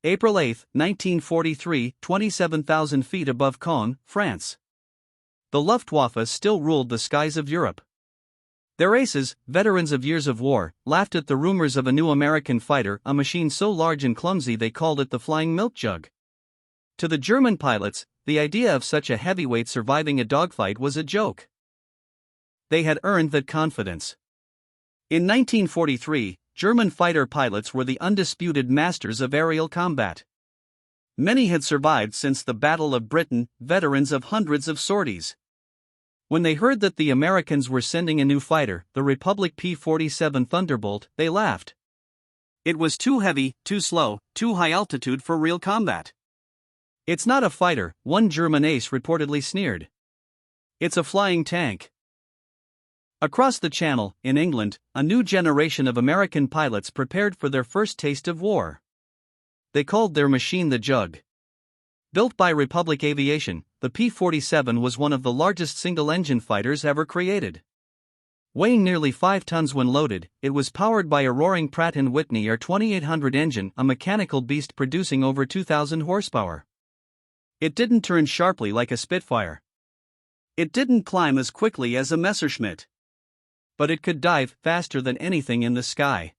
April 8, 1943, 27,000 feet above Caen, France. The Luftwaffe still ruled the skies of Europe. Their aces, veterans of years of war, laughed at the rumors of a new American fighter, a machine so large and clumsy they called it the flying milk jug. To the German pilots, the idea of such a heavyweight surviving a dogfight was a joke. They had earned that confidence. In 1943, German fighter pilots were the undisputed masters of aerial combat. Many had survived since the Battle of Britain, veterans of hundreds of sorties. When they heard that the Americans were sending a new fighter, the Republic P-47 Thunderbolt, they laughed. It was too heavy, too slow, too high altitude for real combat. It's not a fighter, one German ace reportedly sneered. It's a flying tank. Across the Channel, in England, a new generation of American pilots prepared for their first taste of war. They called their machine the Jug. Built by Republic Aviation, the P-47 was one of the largest single-engine fighters ever created. Weighing nearly 5 tons when loaded, it was powered by a roaring Pratt & Whitney R2800 engine, a mechanical beast producing over 2,000 horsepower. It didn't turn sharply like a Spitfire. It didn't climb as quickly as a Messerschmitt. But it could dive faster than anything in the sky.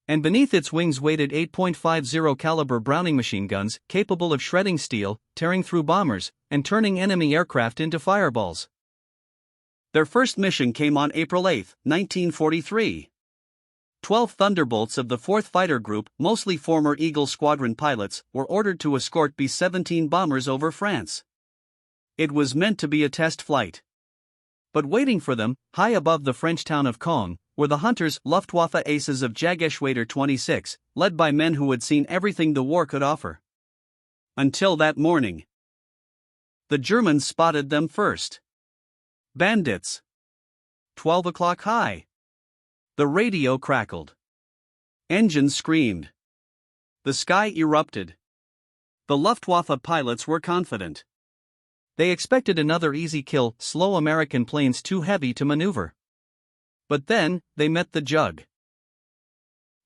And beneath its wings waited 8.50 caliber Browning machine guns, capable of shredding steel, tearing through bombers, and turning enemy aircraft into fireballs. Their first mission came on April 8, 1943. 12 Thunderbolts of the 4th Fighter Group, mostly former Eagle Squadron pilots, were ordered to escort B-17 bombers over France. It was meant to be a test flight. But waiting for them, high above the French town of Caen, were the Hunters, Luftwaffe aces of Jägerschwader 26, led by men who had seen everything the war could offer. Until that morning. The Germans spotted them first. Bandits. 12 o'clock high. The radio crackled. Engines screamed. The sky erupted. The Luftwaffe pilots were confident. They expected another easy kill, slow American planes too heavy to maneuver. But then, they met the Jug.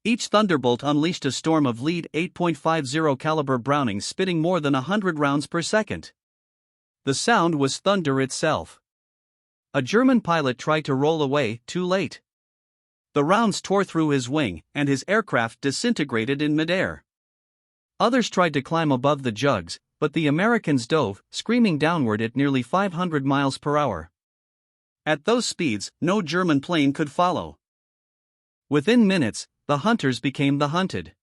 Each Thunderbolt unleashed a storm of lead 8.50 caliber Brownings spitting more than 100 rounds per second. The sound was thunder itself. A German pilot tried to roll away, too late. The rounds tore through his wing, and his aircraft disintegrated in midair. Others tried to climb above the Jugs, but the Americans dove, screaming downward at nearly 500 miles per hour. At those speeds, no German plane could follow. Within minutes, the hunters became the hunted.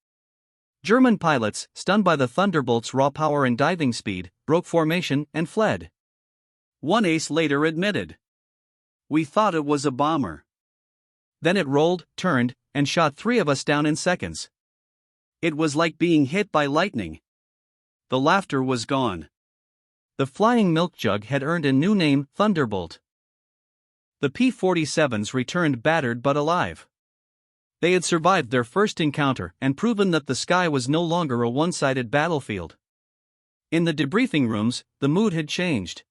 German pilots, stunned by the Thunderbolt's raw power and diving speed, broke formation and fled. One ace later admitted, "We thought it was a bomber. Then it rolled, turned, and shot 3 of us down in seconds. It was like being hit by lightning." The laughter was gone. The flying milk jug had earned a new name, Thunderbolt. The P-47s returned battered but alive. They had survived their first encounter and proven that the sky was no longer a one-sided battlefield. In the debriefing rooms, the mood had changed.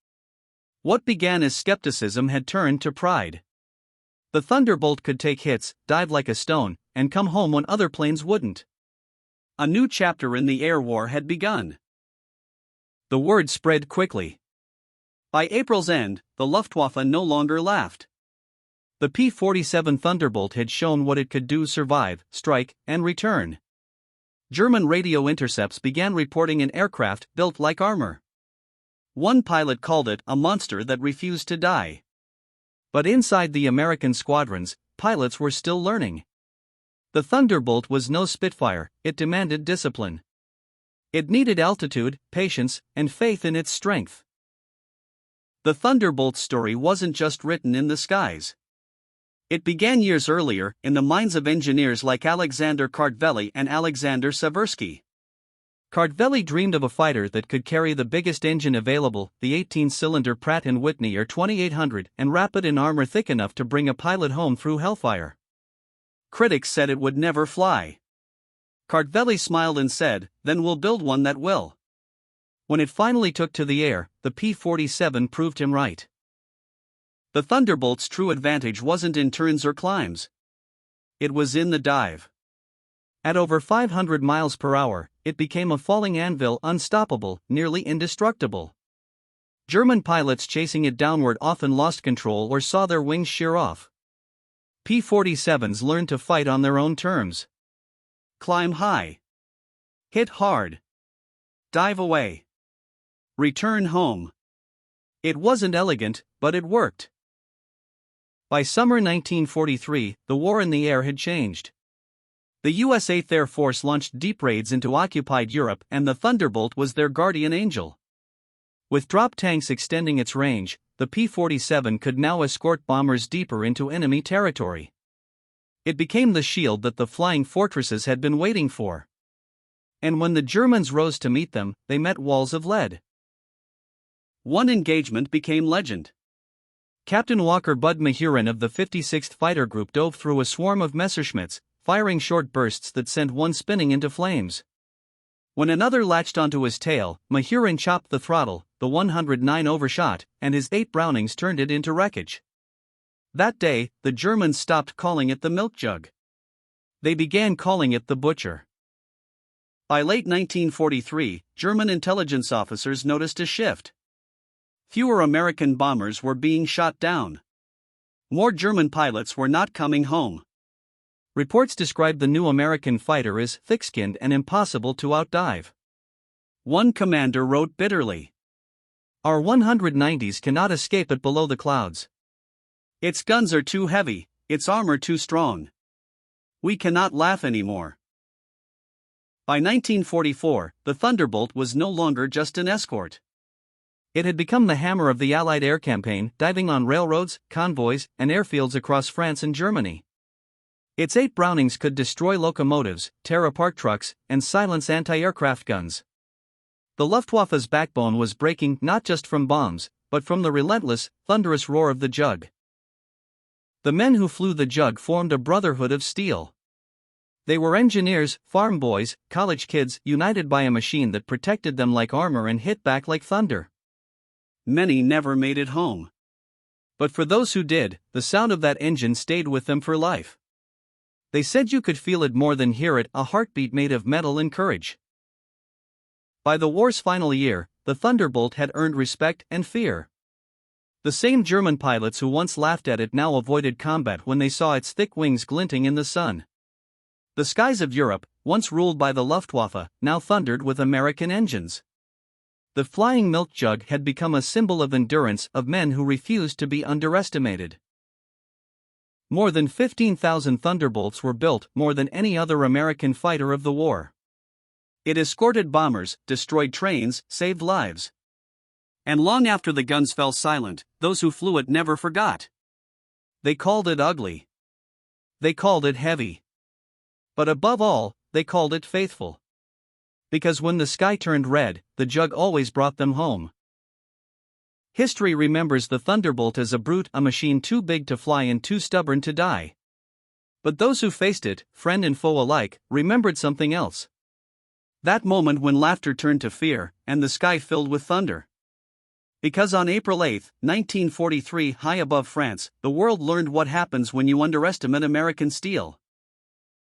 What began as skepticism had turned to pride. The Thunderbolt could take hits, dive like a stone, and come home when other planes wouldn't. A new chapter in the air war had begun. The word spread quickly. By April's end, the Luftwaffe no longer laughed. The P-47 Thunderbolt had shown what it could do: survive, strike, and return. German radio intercepts began reporting an aircraft built like armor. One pilot called it a monster that refused to die. But inside the American squadrons, pilots were still learning. The Thunderbolt was no Spitfire, it demanded discipline. It needed altitude, patience, and faith in its strength. The Thunderbolt's story wasn't just written in the skies. It began years earlier, in the minds of engineers like Alexander Kartveli and Alexander Seversky. Kartveli dreamed of a fighter that could carry the biggest engine available, the 18-cylinder Pratt & Whitney R2800, and wrap it in armor thick enough to bring a pilot home through hellfire. Critics said it would never fly. Kartveli smiled and said, "Then we'll build one that will." When it finally took to the air, the P-47 proved him right. The Thunderbolt's true advantage wasn't in turns or climbs. It was in the dive. At over 500 miles per hour, it became a falling anvil, unstoppable, nearly indestructible. German pilots chasing it downward often lost control or saw their wings shear off. P-47s learned to fight on their own terms. Climb high. Hit hard. Dive away. Return home. It wasn't elegant, but it worked. By summer 1943, the war in the air had changed. The U.S. 8th Air Force launched deep raids into occupied Europe, and the Thunderbolt was their guardian angel. With drop tanks extending its range, the P-47 could now escort bombers deeper into enemy territory. It became the shield that the flying fortresses had been waiting for. And when the Germans rose to meet them, they met walls of lead. One engagement became legend. Captain Walker Bud Mahurin of the 56th Fighter Group dove through a swarm of Messerschmitts, firing short bursts that sent one spinning into flames. When another latched onto his tail, Mahurin chopped the throttle, the 109 overshot, and his 8 Brownings turned it into wreckage. That day, the Germans stopped calling it the milk jug. They began calling it the butcher. By late 1943, German intelligence officers noticed a shift. Fewer American bombers were being shot down. More German pilots were not coming home. Reports described the new American fighter as thick-skinned and impossible to outdive. One commander wrote bitterly, "Our 190s cannot escape it below the clouds. Its guns are too heavy, its armor too strong. We cannot laugh anymore." By 1944, the Thunderbolt was no longer just an escort. It had become the hammer of the Allied air campaign, diving on railroads, convoys, and airfields across France and Germany. Its 8 Brownings could destroy locomotives, tear apart trucks, and silence anti-aircraft guns. The Luftwaffe's backbone was breaking not just from bombs, but from the relentless, thunderous roar of the Jug. The men who flew the Jug formed a brotherhood of steel. They were engineers, farm boys, college kids, united by a machine that protected them like armor and hit back like thunder. Many never made it home. But for those who did, the sound of that engine stayed with them for life. They said you could feel it more than hear it, a heartbeat made of metal and courage. By the war's final year, the Thunderbolt had earned respect and fear. The same German pilots who once laughed at it now avoided combat when they saw its thick wings glinting in the sun. The skies of Europe, once ruled by the Luftwaffe, now thundered with American engines. The flying milk jug had become a symbol of endurance, of men who refused to be underestimated. More than 15,000 Thunderbolts were built, more than any other American fighter of the war. It escorted bombers, destroyed trains, saved lives. And long after the guns fell silent, those who flew it never forgot. They called it ugly. They called it heavy. But above all, they called it faithful. Because when the sky turned red, the Jug always brought them home. History remembers the Thunderbolt as a brute, a machine too big to fly and too stubborn to die. But those who faced it, friend and foe alike, remembered something else. That moment when laughter turned to fear, and the sky filled with thunder. Because on April 8, 1943, high above France, the world learned what happens when you underestimate American steel.